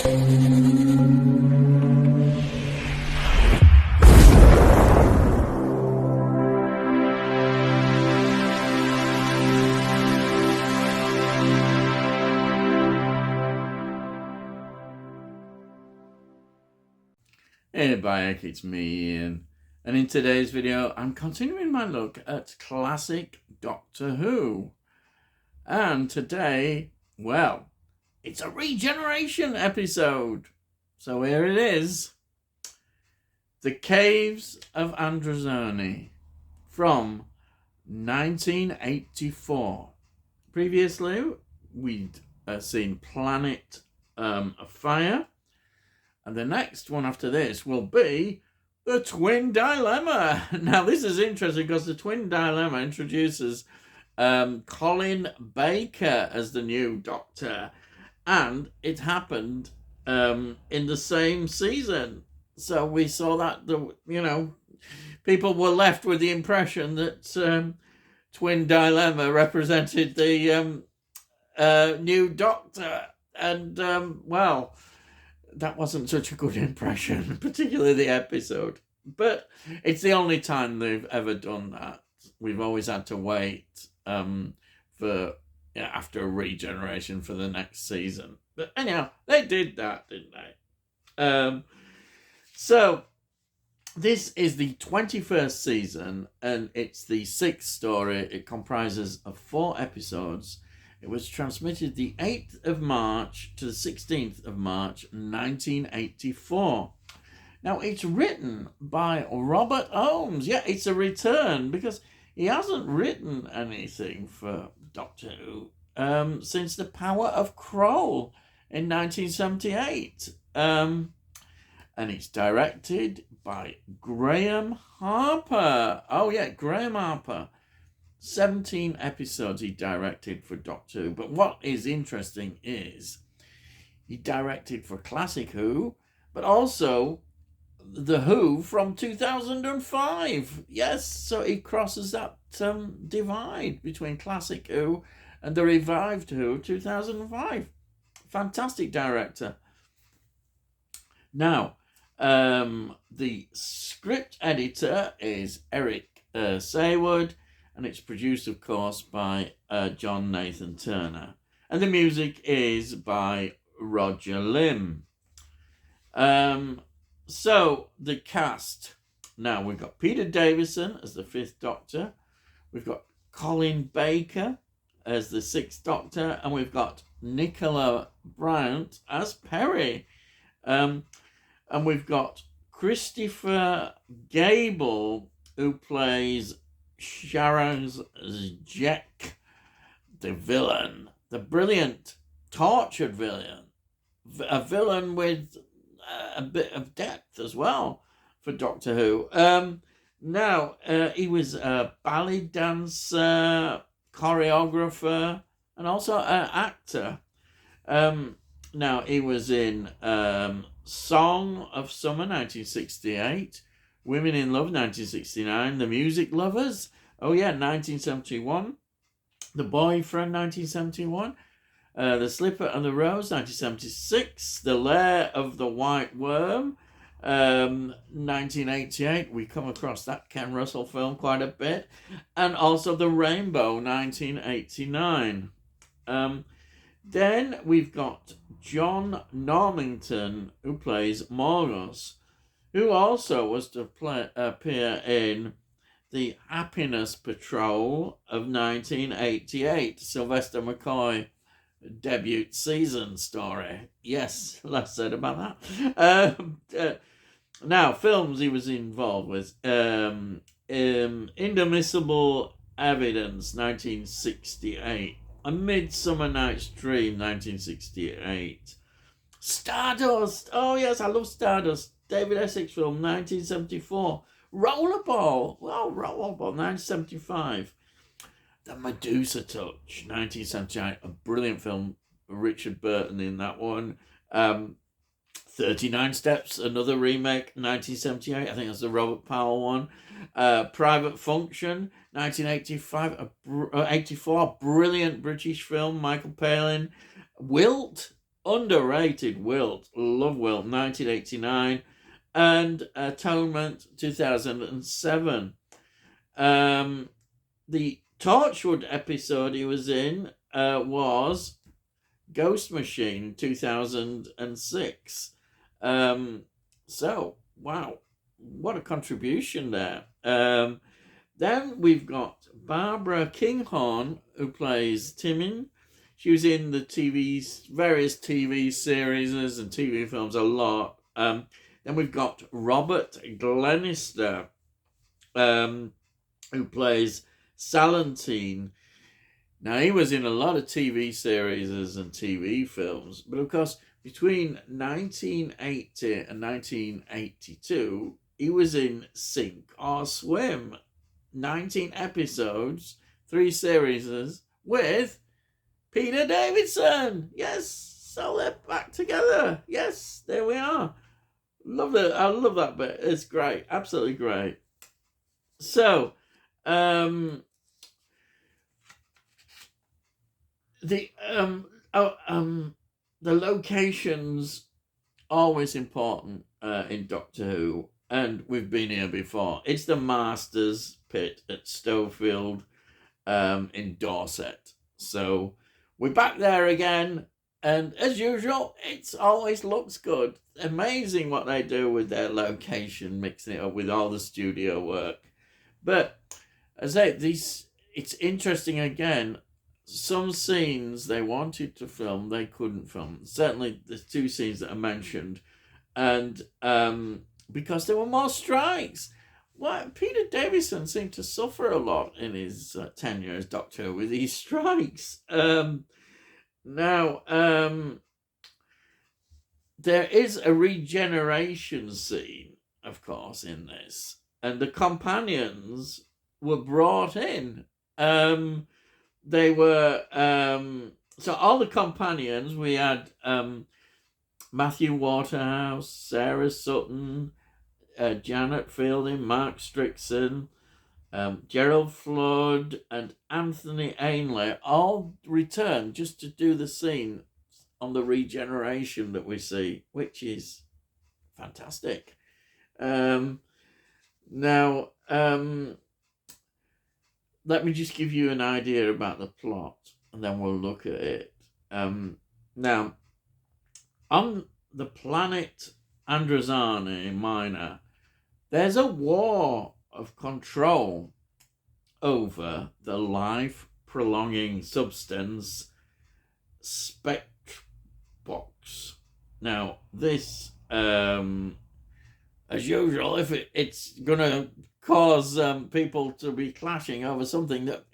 Hey Bayek, it's me Ian, and in today's video I'm continuing my look at classic Doctor Who, and today, well, it's a regeneration episode, so here it is. The Caves of Androzani from 1984. Previously we'd seen Planet of Fire. And the next one after this will be the Twin Dilemma. Now, this is interesting because the Twin Dilemma introduces Colin Baker as the new Doctor. And it happened in the same season. So we saw that, people were left with the impression that Twin Dilemma represented the new Doctor. And, well, that wasn't such a good impression, particularly the episode. But it's the only time they've ever done that. We've always had to wait for after a regeneration for the next season. But anyhow, they did that, didn't they? So this is the 21st season, and it's the 6th story. It comprises of 4 episodes. It was transmitted the 8th of March to the 16th of March, 1984. Now, it's written by Robert Holmes. Yeah, it's a return because he hasn't written anything for Doctor Who since The Power of Kroll in 1978. And it's directed by Graham Harper. Oh, yeah, Graham Harper. 17 episodes he directed for Doctor Who. But what is interesting is he directed for Classic Who, but also The Who from 2005. Yes, so he crosses that divide between Classic Who and the revived Who 2005. Fantastic director. Now, the script editor is Eric Saywood, and it's produced, of course, by John Nathan Turner. And the music is by Roger Lim. So, the cast. Now, we've got Peter Davison as the 5th Doctor. We've got Colin Baker as the 6th Doctor. And we've got Nicola Bryant as Perry. And we've got Christopher Gable, who plays Sharon's Jack, the villain, the brilliant, tortured villain, a villain with a bit of depth as well for Doctor Who. Now, he was a ballet dancer, choreographer, and also an actor. Now, he was in Song of Summer, 1968, Women in Love, 1969. The Music Lovers, 1971. The Boyfriend, 1971. The Slipper and the Rose, 1976. The Lair of the White Worm, 1988. We come across that Ken Russell film quite a bit. And also The Rainbow, 1989. Then we've got John Normington, who plays Morgus, who also was to appear in the Happiness Patrol of 1988, Sylvester McCoy debut season story. Yes, less said about that. Now, films he was involved with. Inadmissible Evidence, 1968. A Midsummer Night's Dream, 1968. Stardust. Oh, yes, I love Stardust. David Essex film, 1974. Rollerball. Well, Rollerball, 1975. The Medusa Touch, 1978. A brilliant film. Richard Burton in that one. 39 Steps, another remake, 1978. I think that's the Robert Powell one. Private Function, 1985. 84. A brilliant British film. Michael Palin. Wilt. underrated Wilt, love Wilt, 1989, and Atonement, 2007. The Torchwood episode he was in was Ghost Machine, 2006. So, wow, what a contribution there. Then we've got Barbara Kinghorn, who plays Timmy. She was in the various TV series and TV films a lot. Then we've got Robert Glenister, who plays Salentine. Now, he was in a lot of TV series and TV films, but of course, between 1980 and 1982, he was in Sink or Swim. 19 episodes, 3 series with Peter Davidson. Yes, so they're back together. Yes, there we are. Love it. I love that bit. It's great. Absolutely great. So, the locations always important in Doctor Who, and we've been here before. It's the Masters Pit at Stowfield in Dorset. So we're back there again, and as usual, it always looks good. Amazing what they do with their location, mixing it up with all the studio work. But as I say, it's interesting again. Some scenes they wanted to film, they couldn't film. Certainly the 2 scenes that I mentioned. And because there were more strikes. Peter Davison seemed to suffer a lot in his tenure as Doctor with these strikes. Now, there is a regeneration scene, of course, in this. And the companions were brought in. They were... so all the companions, we had Matthew Waterhouse, Sarah Sutton, Janet Fielding, Mark Strickson, Gerald Flood, and Anthony Ainley all returned just to do the scene on the regeneration that we see, which is fantastic. Now, let me just give you an idea about the plot, and then we'll look at it. Now, on the planet Androzani Minor, there's a war of control over the life-prolonging substance Spectrobox. Now, this, as usual, if it's going to cause people to be clashing over something that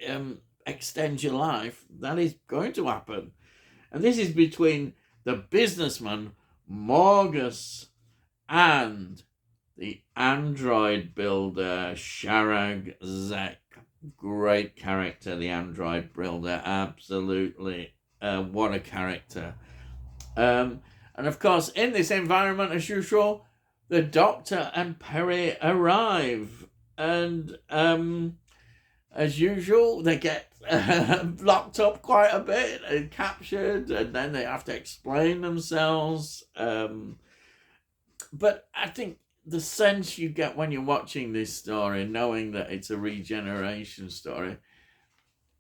extends your life, that is going to happen. And this is between the businessman Morgus and the android builder Sharag Zek. Great character, the android builder. Absolutely. What a character. And of course, in this environment, as usual, the Doctor and Perry arrive. And as usual, they get locked up quite a bit and captured, and then they have to explain themselves. But I think the sense you get when you're watching this story, knowing that it's a regeneration story,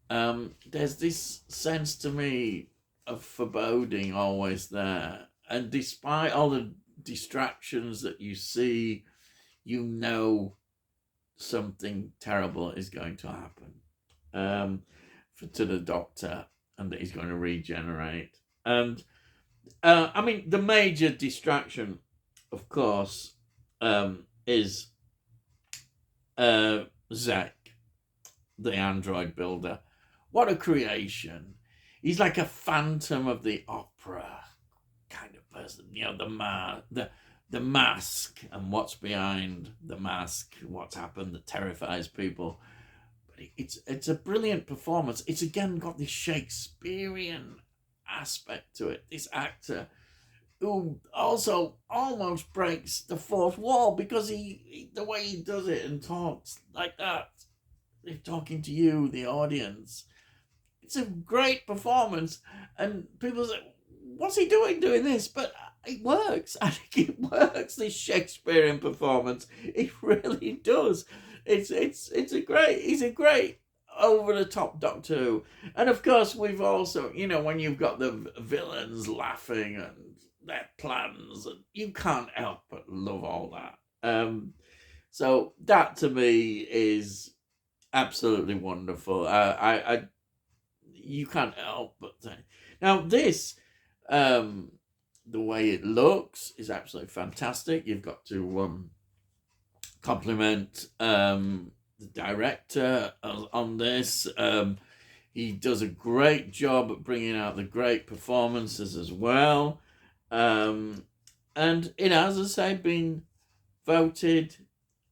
there's this sense to me of foreboding always there. And despite all the distractions that you see, you know something terrible is going to happen to the Doctor, and that he's going to regenerate. And I mean, the major distraction, of course, is Zek, the android builder. What a creation. He's like a Phantom of the Opera kind of person. You know, the mask and what's behind the mask, what's happened that terrifies people. But it's a brilliant performance. It's again got this Shakespearean aspect to it. This actor who also almost breaks the fourth wall, because he the way he does it and talks like that, he's talking to you, the audience. It's a great performance, and people say, what's he doing this? But it works. I think it works, this Shakespearean performance. It really does. He's a great over the top Doctor Who. And of course, we've also, when you've got the villains laughing and their plans, and you can't help but love all that. So that to me is absolutely wonderful. You can't help but think. Now this, the way it looks is absolutely fantastic. You've got to compliment the director on this. He does a great job at bringing out the great performances as well. And it has, as I say, been voted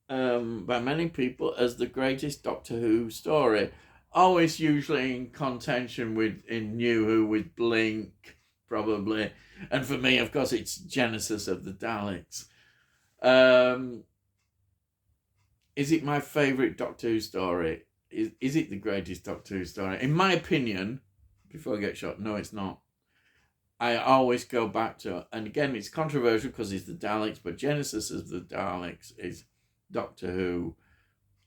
by many people as the greatest Doctor Who story. Always usually in contention in New Who with Blink, probably. And for me, of course, it's Genesis of the Daleks. Is it my favourite Doctor Who story? Is it the greatest Doctor Who story? In my opinion, before I get shot, no, it's not. I always go back to, and again, it's controversial because it's the Daleks, but Genesis of the Daleks is Doctor Who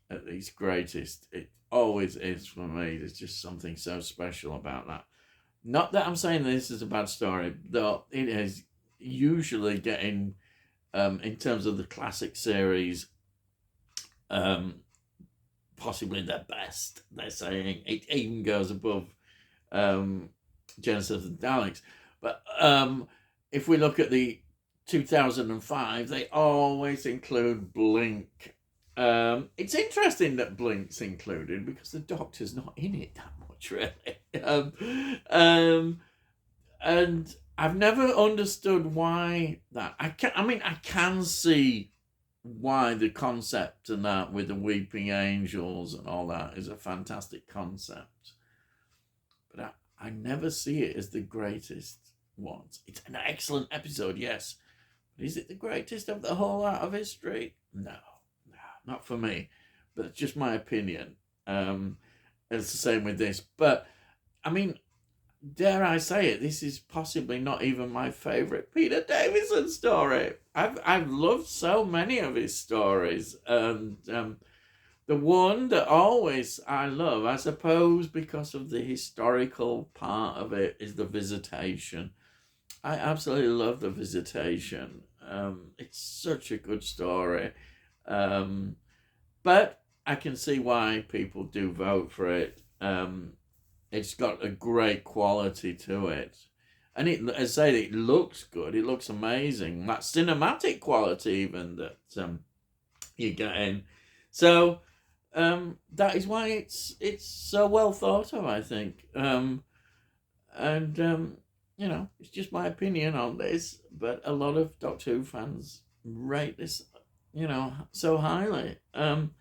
at its greatest. It always is for me. There's just something so special about that. Not that I'm saying this is a bad story, though it is usually getting, in terms of the classic series, possibly their best. They're saying it even goes above Genesis of the Daleks. But if we look at the 2005, they always include Blink. It's interesting that Blink's included because the Doctor's not in it that much, really. And I've never understood why that. I can see why the concept and that with the weeping angels and all that is a fantastic concept. But I never see it as the greatest ones. It's an excellent episode, yes. But is it the greatest of the whole art of history? No, not for me. But it's just my opinion. It's the same with this. But, I mean, dare I say it, this is possibly not even my favourite Peter Davison story. I've loved so many of his stories. And the one that always I love, I suppose because of the historical part of it, is The Visitation. I absolutely love The Visitation. It's such a good story. But I can see why people do vote for it. It's got a great quality to it. And as I say, it looks good. It looks amazing. That cinematic quality even that you get in. So that is why it's so well thought of, I think. It's just my opinion on this, but a lot of Doctor Who fans rate this, so highly. And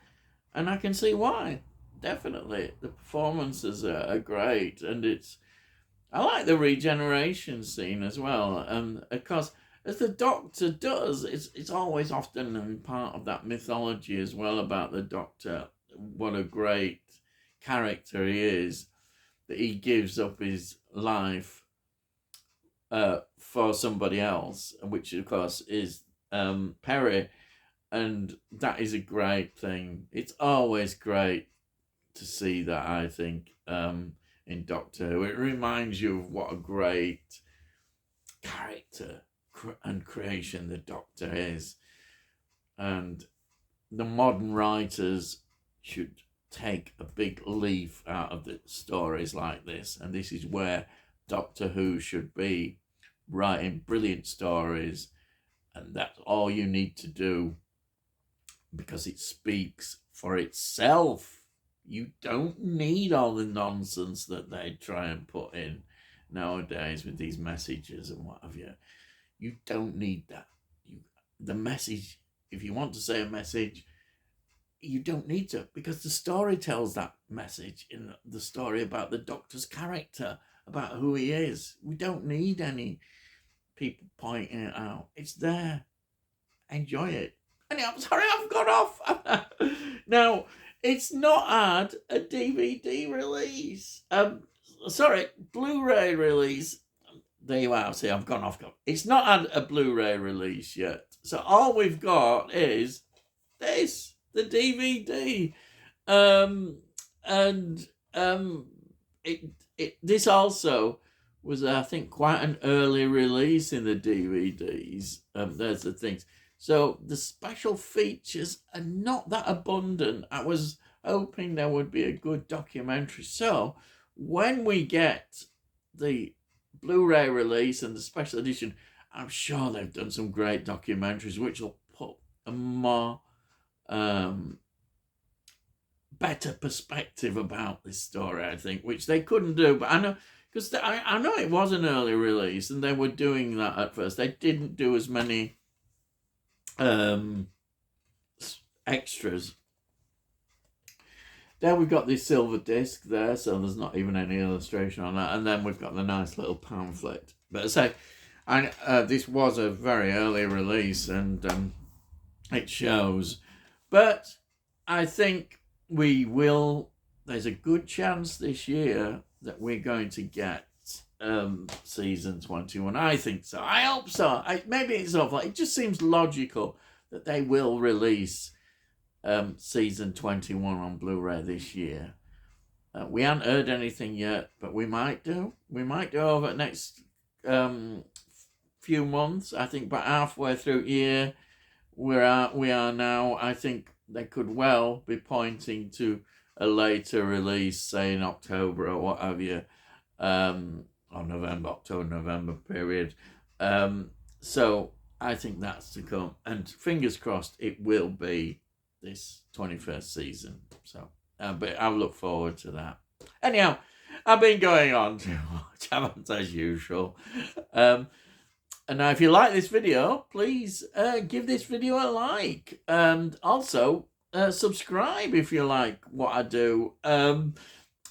I can see why. Definitely. The performances are great, and I like the regeneration scene as well. And of course, as the Doctor does, it's always often part of that mythology as well about the Doctor. What a great character he is, that he gives up his life for somebody else, which of course is Perry, and that is a great thing. It's always great to see that, I think, in Doctor Who. It reminds you of what a great character and creation the Doctor is. And the modern writers should take a big leaf out of the stories like this. And this is where Doctor Who should be, writing brilliant stories. And that's all you need to do, because it speaks for itself. You don't need all the nonsense that they try and put in nowadays with these messages and what have you. You don't need that. The message, if you want to say a message, you don't need to, because the story tells that message in the story about the Doctor's character, about who he is. We don't need any people pointing it out. It's there. Enjoy it. Anyway, I'm sorry I've got off. Now, it's not had a DVD release. Blu-ray release. there you are. See, I've gone off. It's not had a Blu-ray release yet. So all we've got is this, the DVD. And this also was, I think, quite an early release in the DVDs. There's the things. So the special features are not that abundant. I was hoping there would be a good documentary. So when we get the Blu-ray release and the special edition, I'm sure they've done some great documentaries which will put a more better perspective about this story, I think, which they couldn't do. But I know, because I know it was an early release and they were doing that at first. They didn't do as many extras. There we've got this silver disc there, so there's not even any illustration on that. And then we've got the nice little pamphlet. But I say, this was a very early release, and it shows. But I think there's a good chance this year that we're going to get season 21. I think so. I hope so. Maybe it's awful. It just seems logical that they will release season 21 on Blu-ray this year. We haven't heard anything yet, but we might do. We might do over the next few months. I think by halfway through year we are now. I think they could well be pointing to a later release, say in October or what have you, or November, October-November period. So I think that's to come, and fingers crossed it will be this 21st season. So, but I look forward to that. Anyhow, I've been going on too much, haven't I, as usual. And now, if you like this video, please give this video a like, and also subscribe if you like what I do.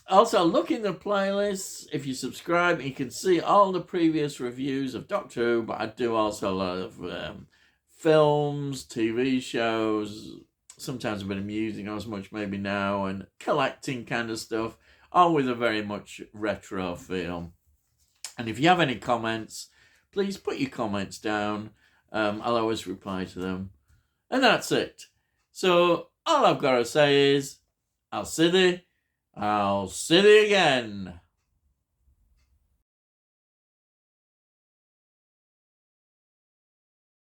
Also, look in the playlists. If you subscribe, you can see all the previous reviews of Doctor Who, but I do also a lot of films, TV shows, sometimes a bit of music, not as much maybe now, and collecting kind of stuff, all with a very much retro feel. And if you have any comments, please put your comments down. I'll always reply to them. And that's it. So all I've got to say is, I'll see thee again.